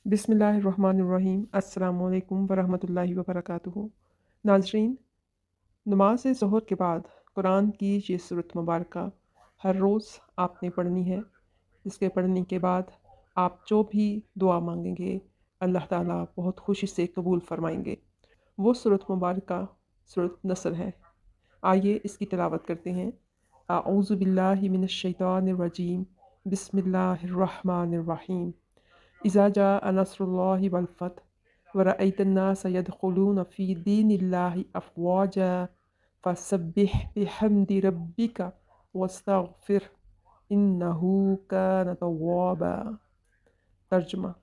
बिस्मिल्लाहिर्रहमानिर्रहीम। अस्सलामु अलैकुम वरहमतुल्लाहि वबरकातुहू। नाज़रीन, नमाज ज़ोहर के बाद कुरान की ये सूरत मुबारक हर रोज़ आपने पढ़नी है। इसके पढ़ने के बाद आप जो भी दुआ मांगेंगे अल्लाह ताला बहुत खुशी से कबूल फरमाएंगे। वो सूरत मुबारक सूरत नसर है। आइए इसकी तिलावत करते हैं। आऊज़ु बिल्लाहि मिनश शैतानिर रजीम। बिस्मिल्लाहिर्रहमानिर्रहीम। इज़ा जाअ नस्रुल्लाहि वल फ़त्ह व रअयतन्नास यदख़ुलून फ़ी दीनिल्लाहि अफ़वाजा फ़सब्बिह बिहम्दि रब्बिका वस्तग़फ़िर इन्नहू कान तव्वाबा। तर्जुमा: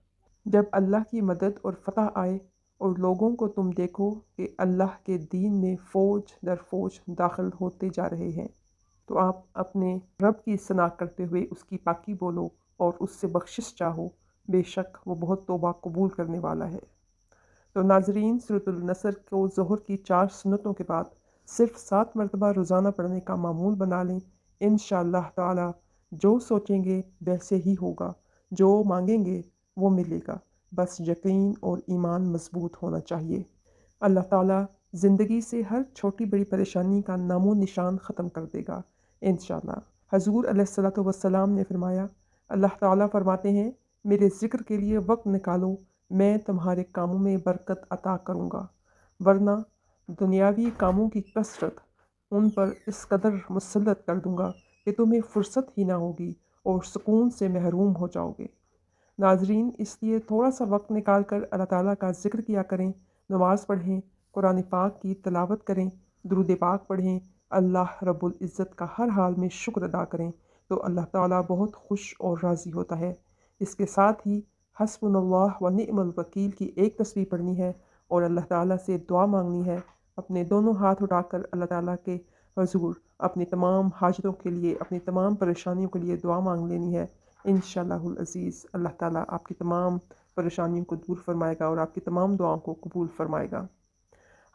जब अल्लाह की मदद और फ़तह आए और लोगों को तुम देखो कि अल्लाह के दीन में फ़ौज दर फ़ौज दाखिल होते जा रहे हैं, तो आप अपने रब की सना करते हुए उसकी पाकी बोलो और उससे बख्शिश चाहो। बेशक वो बहुत तौबा कबूल करने वाला है। तो नाजरीन, सूरतुल नसर को ज़ोहर की 4 सुन्नतों के बाद सिर्फ 7 मरतबा रोज़ाना पढ़ने का मामूल बना लें। इंशाअल्लाह ताला जो सोचेंगे वैसे ही होगा, जो मांगेंगे वो मिलेगा। बस यकीन और ईमान मजबूत होना चाहिए। अल्लाह ताला ज़िंदगी से हर छोटी बड़ी परेशानी का नामो निशान ख़त्म कर देगा इंशाअल्लाह। हज़ूर अलैहिस्सलातु वस्सलाम ने फरमाया, अल्लाह ताला फरमाते हैं, मेरे ज़िक्र के लिए वक्त निकालो, मैं तुम्हारे कामों में बरकत अता करूँगा, वरना दुनियावी कामों की कसरत उन पर इस कदर मुसल्लत कर दूँगा कि तुम्हें फ़ुर्सत ही ना होगी और सुकून से महरूम हो जाओगे। नाजरीन, इसलिए थोड़ा सा वक्त निकाल कर अल्लाह ताला का ज़िक्र किया करें, नमाज़ पढ़ें, कुरान पाक की तिलावत करें, दुरूद पाक पढ़ें, अल्लाह रब्बुल इज़्ज़त का हर हाल में शुक्र अदा करें तो अल्लाह ताला बहुत खुश और राज़ी होता है। इसके साथ ही हस्बुनल्लाह व निअमल वकील की एक तस्बीह पढ़नी है और अल्लाह ताला से दुआ मांगनी है। अपने दोनों हाथ उठाकर अल्लाह ताला के हुज़ूर अपनी तमाम हाजतों के लिए, अपनी तमाम परेशानियों के लिए दुआ मांग लेनी है। इंशाअल्लाहुल अज़ीज़ अल्लाह ताला आपकी तमाम परेशानियों को दूर फरमाएगा और आपकी तमाम दुआओं को कबूल फरमाएगा।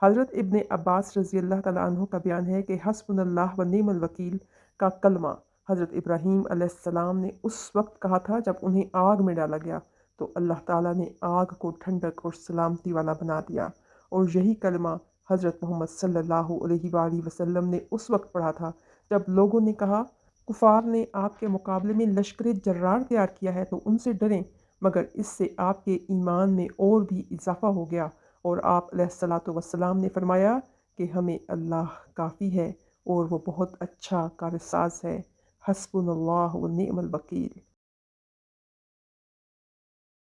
हज़रत इब्ने अब्बास रज़ी अल्लाह ताला अन्हु का बयान है कि हस्बुनल्लाह व निअमल वकील का कलमा हज़रत इब्राहीम अलैहिस्सलाम ने उस वक्त कहा था जब उन्हें आग में डाला गया, तो अल्लाह ताला ने आग को ठंडक और सलामती वाला बना दिया। और यही कलमा हज़रत मोहम्मद सल्लल्लाहु अलैहि वसल्लम ने उस वक्त पढ़ा था जब लोगों ने कहा, कुफार ने आपके मुकाबले में लश्कर जर्रार तैयार किया है तो उनसे डरें, मगर इससे आपके ईमान में और भी इजाफ़ा हो गया। और आप अलैहिस्सलातु वस्सलाम ने फरमाया कि हमें अल्लाह काफ़ी है और वो बहुत अच्छा कारसाज है। हस्बुनल्लाह व निअमल वकील।